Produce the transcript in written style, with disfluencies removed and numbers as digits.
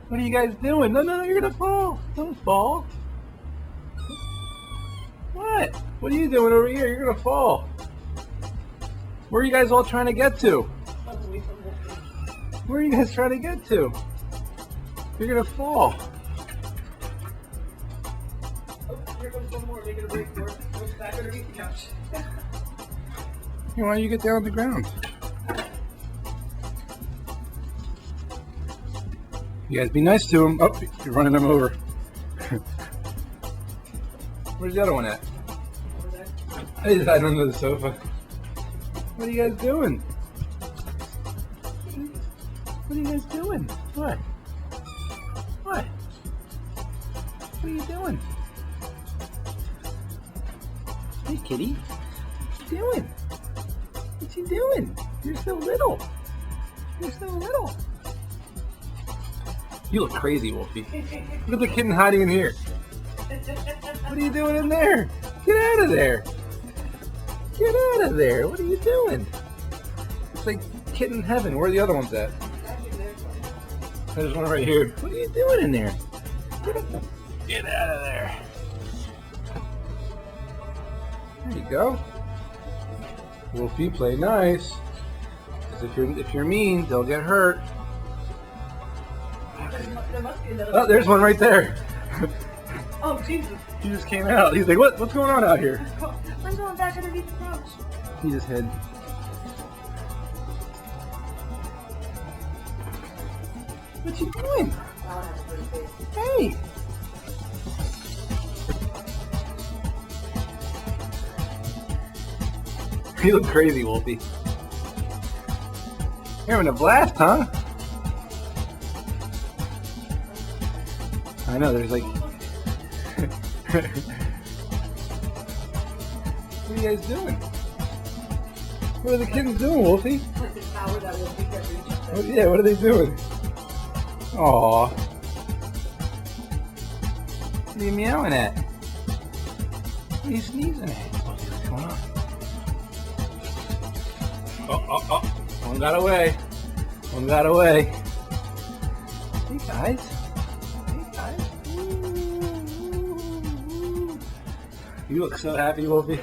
What are you guys doing? No, no, you're gonna fall. Don't fall. What? What are you doing over here? You're gonna fall. Where are you guys all trying to get to? Where are you guys trying to get to? You're gonna fall. Oh, here comes one more. Make it a break for it. Goes back underneath the couch. Why don't you get down on the ground? You guys be nice to him. Oh, you're running him over. Where's the other one at? He's hiding under the sofa. What are you guys doing? What are you guys doing? What? What? What are you doing? Hey, kitty. What you doing? What you doing? You're so little. You're so little. You look crazy, Wolfie. Look at the kitten hiding in here. What are you doing in there? Get out of there. Get out of there. What are you doing? It's like kitten heaven. Where are the other ones at? There's one right here. What are you doing in there? Get out of there. There you go. Wolfie, play nice. Because if you're mean, they'll get hurt. Oh, there's one right there. Oh, Jesus. He just came out. He's like, what's going on out here? I'm going back underneath the couch. He just hid. What you doing? Hey! You look crazy, Wolfie. You're having a blast, huh? I know, there's like... What are you guys doing? What are the kittens doing, Wolfie? Yeah, what are they doing? Aww. What are you meowing at? What are you sneezing at? What's going on? Oh. One got away. One got away. Hey guys. Hey guys. You look so happy, Wolfie.